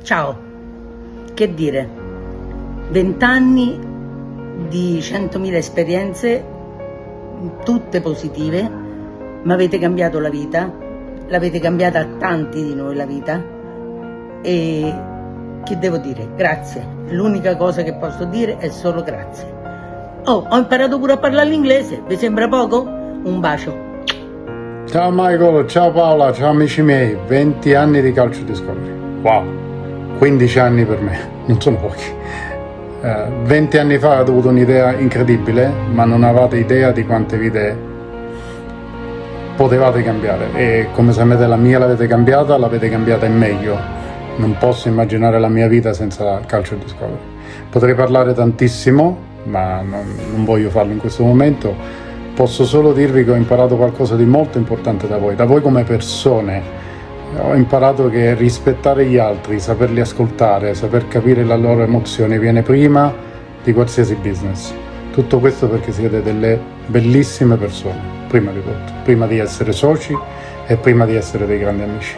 Ciao, che dire, 20 anni di 100.000 esperienze, tutte positive, mi avete cambiato la vita, l'avete cambiata a tanti di noi la vita e che devo dire? Grazie, l'unica cosa che posso dire è solo grazie. Oh, ho imparato pure a parlare l'inglese, vi sembra poco? Un bacio. Ciao Michael, ciao Paola, ciao amici miei, 20 anni di Culture Discovery, wow, 15 anni per me, non sono pochi. 20 anni fa ho avuto un'idea incredibile, ma non avevate idea di quante vite potevate cambiare e come sapete la mia l'avete cambiata in meglio. Non posso immaginare la mia vita senza Culture Discovery. Potrei parlare tantissimo, ma non voglio farlo in questo momento. Posso solo dirvi che ho imparato qualcosa di molto importante da voi come persone. Ho imparato che rispettare gli altri, saperli ascoltare, saper capire le loro emozioni viene prima di qualsiasi business. Tutto questo perché siete delle bellissime persone, prima di tutto, prima di essere soci e prima di essere dei grandi amici.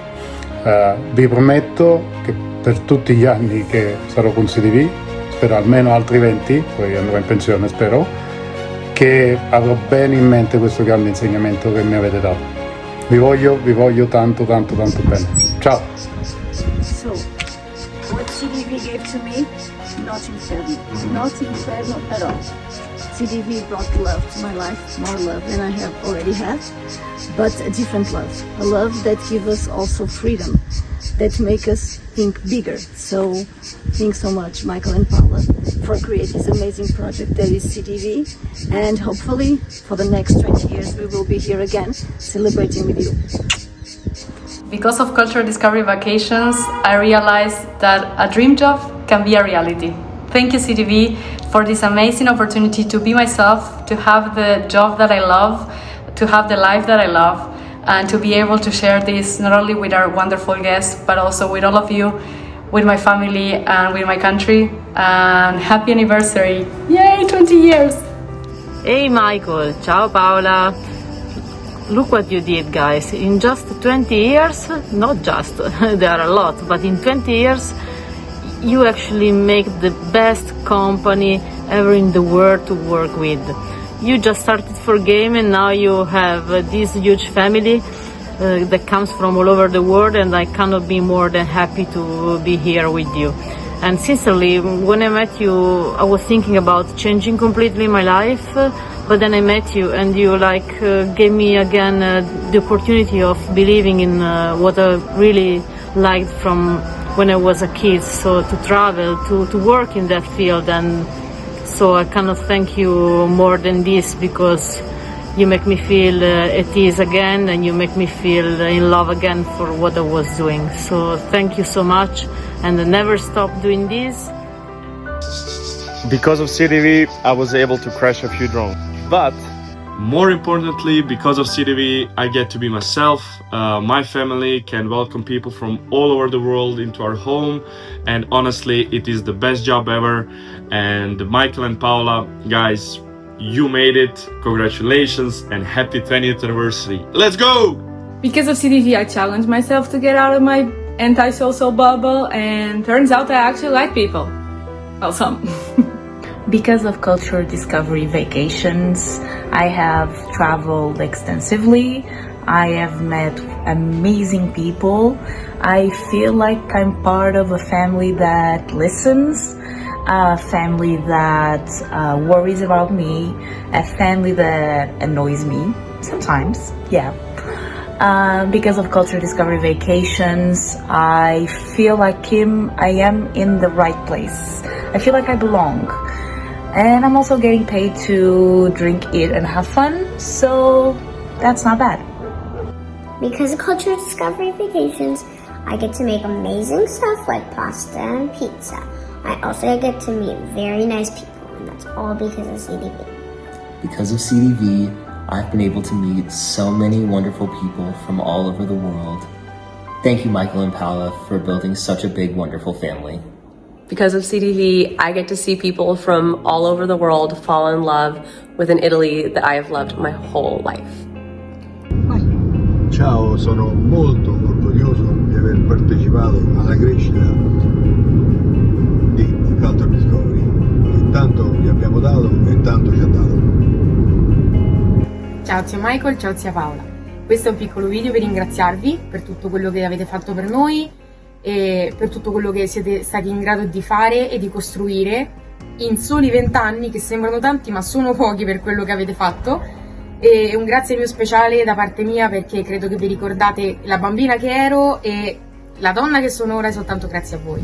Vi prometto che per tutti gli anni che sarò con CDV, spero almeno altri 20, poi andrò in pensione spero, che avrò bene in mente questo grande insegnamento che mi avete dato. Vi voglio tanto bene. Ciao! So, what CDV gave to me, not inferno at all. CDV brought love to my life, more love than I have already had, but a different love, a love that gives us also freedom, that make us think bigger. So, thanks so much, Michael and Paula, for creating this amazing project that is CDV, and hopefully for the next 20 years we will be here again celebrating with you. Because of Cultural Discovery Vacations, I realized that a dream job can be a reality. Thank you, CDV, for this amazing opportunity to be myself, to have the job that I love, to have the life that I love, and to be able to share this not only with our wonderful guests, but also with all of you, with my family and with my country. And happy anniversary! Yay, 20 years! Hey Michael, ciao Paola. Look what you did, guys. In just 20 years, not just, there are a lot, but in 20 years, you actually make the best company ever in the world to work with. You just started for game and now you have this huge family that comes from all over the world, and I cannot be more than happy to be here with you. And sincerely, when I met you, I was thinking about changing completely my life, but then I met you and you gave me again the opportunity of believing in what I really liked from when I was a kid, so to travel, to work in that field. And so I cannot thank you more than this, because you make me feel at ease again, and you make me feel in love again for what I was doing. So thank you so much, and never stop doing this. Because of CDV, I was able to crash a few drones. But more importantly, because of CDV, I get to be myself. My family can welcome people from all over the world into our home. And honestly, it is the best job ever. And Michael and Paola, guys, you made it. Congratulations and happy 20th anniversary. Let's go! Because of CDV, I challenged myself to get out of my anti-social bubble, and turns out I actually like people. Well, some. Because of Cultural Discovery Vacations, I have traveled extensively. I have met amazing people. I feel like I'm part of a family that listens, a family that worries about me, a family that annoys me sometimes, yeah. Because of Cultural Discovery Vacations, I feel like I am in the right place. I feel like I belong. And I'm also getting paid to drink, eat, and have fun, so that's not bad. Because of Cultural Discovery Vacations, I get to make amazing stuff like pasta and pizza. I also get to meet very nice people, and that's all because of CDV. Because of CDV, I've been able to meet so many wonderful people from all over the world. Thank you, Michael and Paola, for building such a big, wonderful family. Because of CDV, I get to see people from all over the world fall in love with an Italy that I have loved my whole life. Ciao, sono molto orgoglioso di aver partecipato alla crescita di Culture Discovery, che tanto vi abbiamo dato e tanto ci ha dato. Ciao zio Michael, ciao zia Paola. Questo è un piccolo video per ringraziarvi per tutto quello che avete fatto per noi e per tutto quello che siete stati in grado di fare e di costruire in soli 20 anni, che sembrano tanti ma sono pochi per quello che avete fatto. E un grazie più speciale da parte mia, perché credo che vi ricordate la bambina che ero e la donna che sono ora soltanto grazie a voi.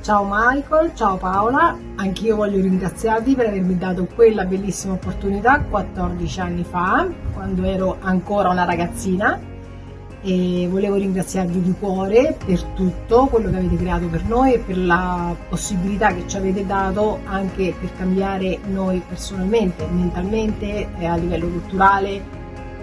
Ciao Michael, ciao Paola, anch'io voglio ringraziarvi per avermi dato quella bellissima opportunità 14 anni fa, quando ero ancora una ragazzina, e volevo ringraziarvi di cuore per tutto quello che avete creato per noi e per la possibilità che ci avete dato anche per cambiare noi personalmente, mentalmente e a livello culturale.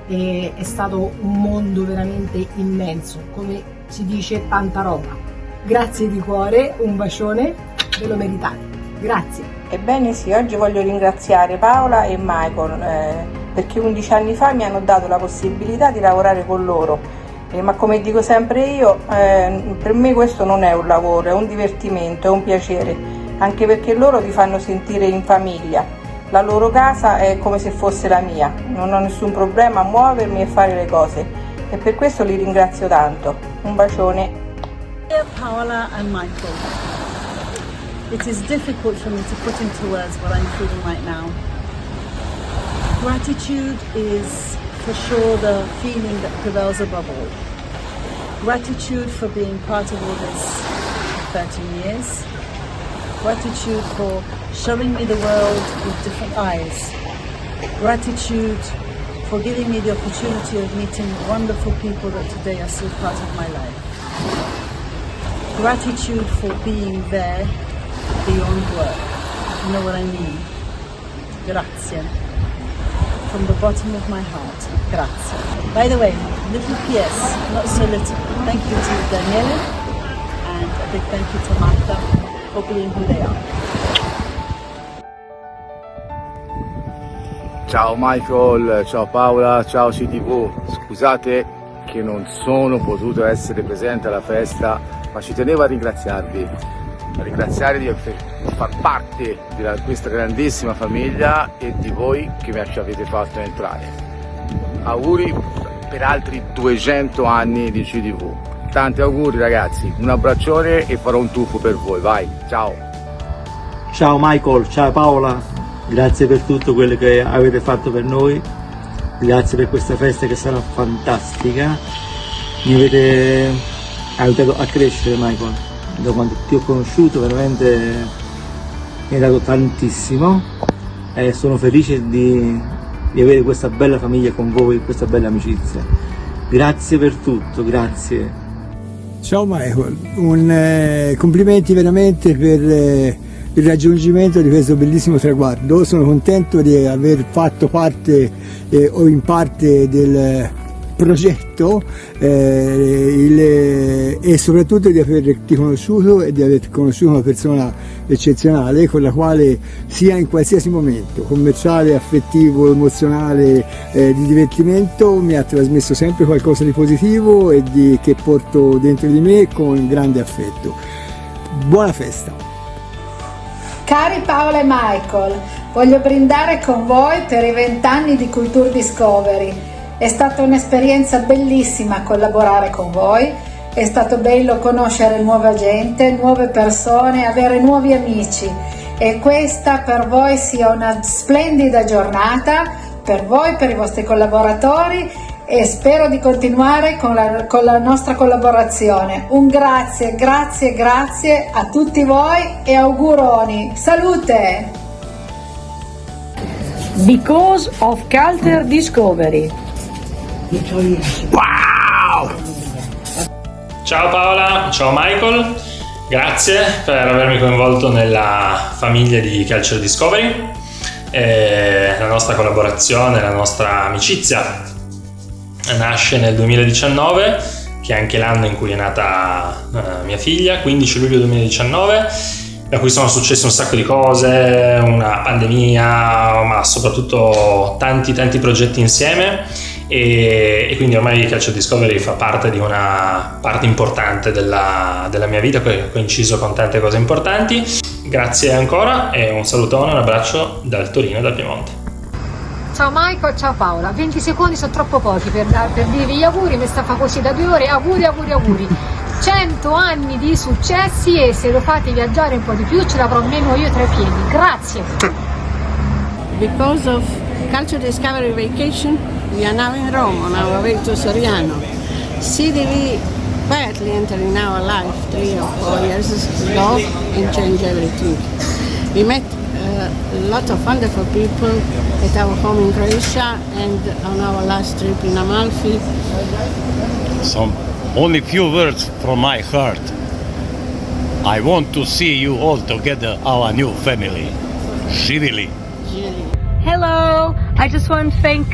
È stato un mondo veramente immenso, come si dice, tanta roba. Grazie di cuore, un bacione, ve lo meritate. Grazie. Ebbene sì, oggi voglio ringraziare Paola e Michael perché 11 anni fa mi hanno dato la possibilità di lavorare con loro. Ma come dico sempre io, per me questo non è un lavoro, è un divertimento, è un piacere, anche perché loro ti fanno sentire in famiglia. La loro casa è come se fosse la mia, non ho nessun problema a muovermi e fare le cose e per questo li ringrazio tanto. Un bacione. Dear Paola and Michael, it is difficult for me to put into words what I'm feeling right now. Gratitude is for sure the feeling that prevails above all. Gratitude for being part of all this for 13 years. Gratitude for showing me the world with different eyes. Gratitude for giving me the opportunity of meeting wonderful people that today are still part of my life. Gratitude for being there beyond work. You know what I mean? Grazie. From the bottom of my heart. Grazie. By the way, little PS, not so little. Thank you to Daniele and a big thank you to Marta for being who they are. Ciao Michael, ciao Paola, ciao CTV. Scusate che non sono potuto essere presente alla festa, ma ci tenevo a ringraziarvi. A ringraziare di far parte di questa grandissima famiglia e di voi che ci avete fatto entrare. Auguri per altri 200 anni di CTV. Tanti auguri ragazzi, un abbraccione e farò un tuffo per voi, vai, ciao! Ciao Michael, ciao Paola, grazie per tutto quello che avete fatto per noi, grazie per questa festa che sarà fantastica, mi avete aiutato a crescere Michael. Da quando ti ho conosciuto veramente mi hai dato tantissimo e sono felice di avere questa bella famiglia con voi, questa bella amicizia. Grazie per tutto, grazie. Ciao Michael, complimenti veramente per il raggiungimento di questo bellissimo traguardo. Sono contento di aver fatto parte o in parte del progetto e soprattutto di averti conosciuto e di aver conosciuto una persona eccezionale con la quale sia in qualsiasi momento commerciale, affettivo, emozionale, di divertimento mi ha trasmesso sempre qualcosa di positivo e che porto dentro di me con grande affetto. Buona festa! Cari Paola e Michael, voglio brindare con voi per i 20 anni di Culture Discovery. È stata un'esperienza bellissima collaborare con voi, è stato bello conoscere nuova gente, nuove persone, avere nuovi amici e questa per voi sia una splendida giornata, per voi, per i vostri collaboratori e spero di continuare con la nostra collaborazione. Un grazie a tutti voi e auguroni. Salute! Because of Culture Discovery. Wow! Ciao Paola, ciao Michael, grazie per avermi coinvolto nella famiglia di Culture Discovery. La nostra collaborazione, la nostra amicizia nasce nel 2019, che è anche l'anno in cui è nata mia figlia, 15 luglio 2019, da cui sono successe un sacco di cose, una pandemia, ma soprattutto tanti progetti insieme e quindi ormai Culture Discovery fa parte di una parte importante della mia vita, che ho coinciso con tante cose importanti. Grazie ancora e un salutone, un abbraccio dal Torino e dal Piemonte. Ciao Michael, ciao Paola, 20 secondi sono troppo pochi per dirvi gli auguri, mi sta fa così da 2 ore, auguri, auguri, auguri. 100 anni di successi e se lo fate viaggiare un po' di più ce l'avrò almeno io tra i piedi. Grazie. Because of Culture Discovery Vacation, we are now in Rome on our way to Soriano. CDV quietly entered in our life 3 or 4 years ago and changed everything. We met a lot of wonderful people at our home in Croatia and on our last trip in Amalfi. Some only few words from my heart. I want to see you all together, our new family. Živjeli. Hello, I just want to thank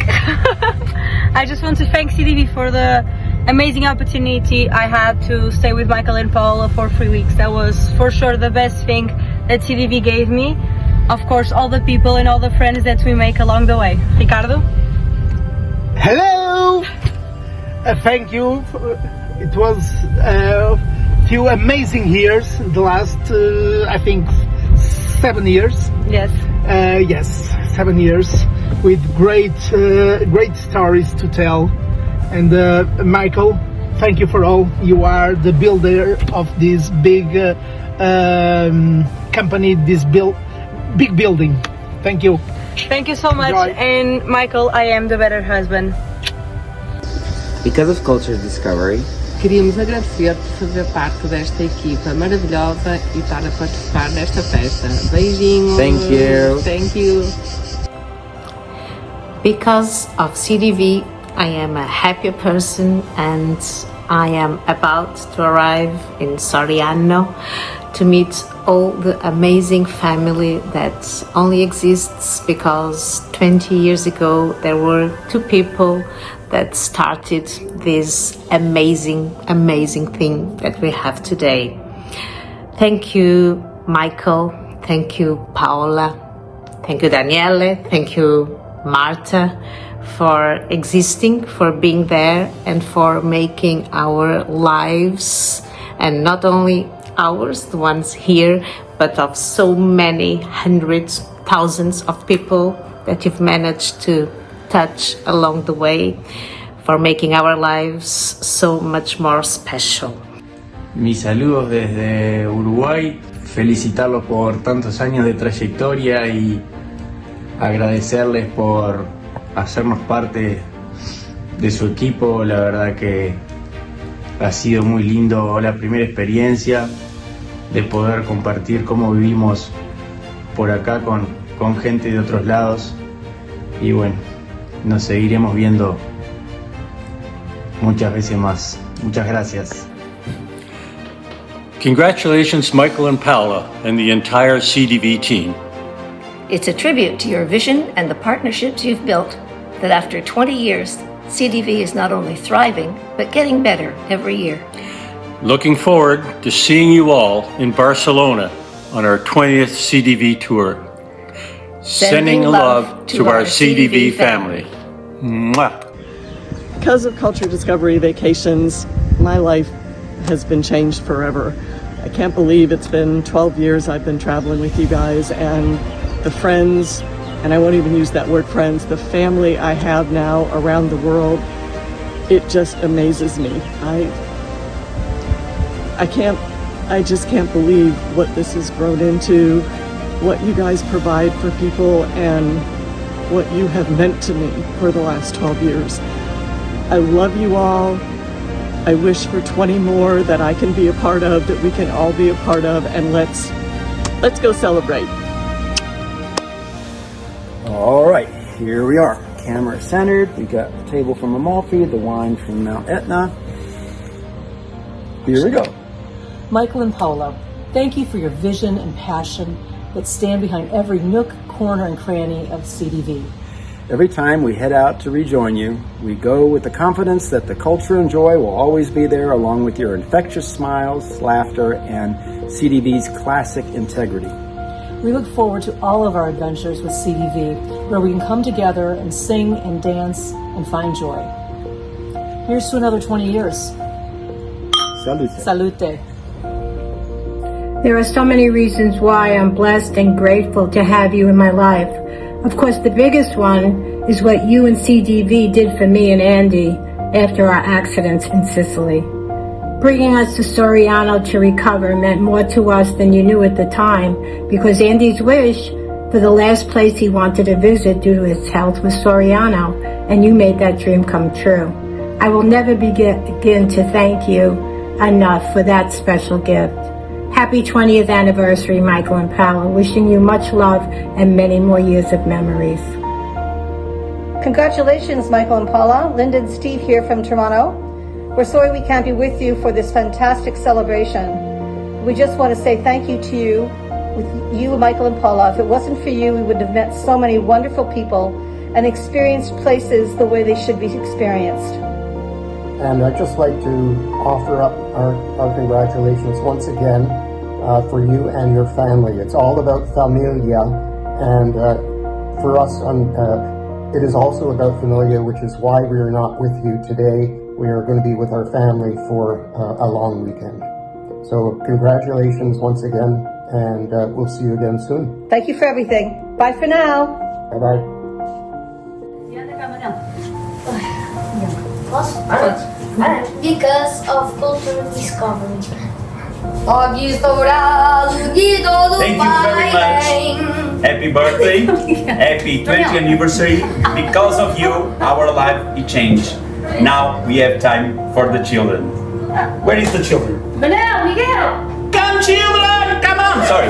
CDV for the amazing opportunity I had to stay with Michael and Paola for 3 weeks. That was for sure the best thing that CDV gave me. Of course, all the people and all the friends that we make along the way. Ricardo? Hello! Thank you. It was a few amazing years, the last, I think, 7 years. Yes. Yes, 7 years with great stories to tell. And Michael, thank you for all. You are the builder of this big company, this big building. Thank you. Thank you so much. Enjoy. And Michael, I am the better husband. Because of Culture Discovery, queríamos agradecer por fazer parte desta equipa maravilhosa e estar a participar nesta festa. Beijinhos. Thank you. Thank you. Because of CDV, I am a happier person and I am about to arrive in Soriano to meet all the amazing family that only exists because 20 years ago there were 2 people that started this amazing thing that we have today. Thank you, Michael. Thank you, Paola. Thank you, Daniele. Thank you, Marta, for existing, for being there, and for making our lives, and not only ours, the ones here, but of so many hundreds, thousands of people that you've managed to touch along the way, for making our lives so much more special. Mis saludos desde Uruguay, felicitarlos por tantos años de trayectoria y agradecerles por hacernos parte de su equipo. La verdad que ha sido muy lindo la primera experiencia de poder compartir cómo vivimos por acá con gente de otros lados, y bueno, nos seguiremos viendo muchas veces más. Muchas gracias. congratulations Michael and Paola and the entire CDV team. It's a tribute to your vision and the partnerships you've built that after 20 years, CDV is not only thriving, but getting better every year. Looking forward to seeing you all in Barcelona on our 20th CDV tour. Sending love to our CDV family. Mwah. Because of Culture Discovery Vacations, my life has been changed forever. I can't believe it's been 12 years I've been traveling with you guys, and the friends, and I won't even use that word friends, the family I have now around the world, it just amazes me. I just can't believe what this has grown into, what you guys provide for people, and what you have meant to me for the last 12 years. I love you all. I wish for 20 more that I can be a part of, that we can all be a part of, and let's go celebrate. All right, here we are. Camera centered. We got the table from Amalfi, the wine from Mount Etna. Here we go. Michael and Paola, thank you for your vision and passion that stand behind every nook, corner, and cranny of CDV. Every time we head out to rejoin you, we go with the confidence that the culture and joy will always be there, along with your infectious smiles, laughter, and CDV's classic integrity. We look forward to all of our adventures with CDV, where we can come together and sing and dance and find joy. Here's to another 20 years. Salute. Salute. There are so many reasons why I'm blessed and grateful to have you in my life. Of course, the biggest one is what you and CDV did for me and Andy after our accidents in Sicily. Bringing us to Soriano to recover meant more to us than you knew at the time, because Andy's wish for the last place he wanted to visit due to his health was Soriano, and you made that dream come true. I will never begin to thank you enough for that special gift. Happy 20th anniversary, Michael and Paola. Wishing you much love and many more years of memories. Congratulations, Michael and Paula. Linda and Steve here from Toronto. We're sorry we can't be with you for this fantastic celebration. We just want to say thank you to you, with you, Michael and Paula. If it wasn't for you, we would have met so many wonderful people and experienced places the way they should be experienced. And I'd just like to offer up our congratulations once again for you and your family. It's all about familia, and for us, it is also about familia, which is why we are not with you today. We are going to be with our family for a long weekend. So congratulations once again, and we'll see you again soon. Thank you for everything. Bye for now. Bye-bye. Because of cultural discovery. Thank you very much. Happy birthday. Happy 20th anniversary. Because of you, our life it changed. Now we have time for the children. Where is the children? Miguel! Come children! Come on! Sorry.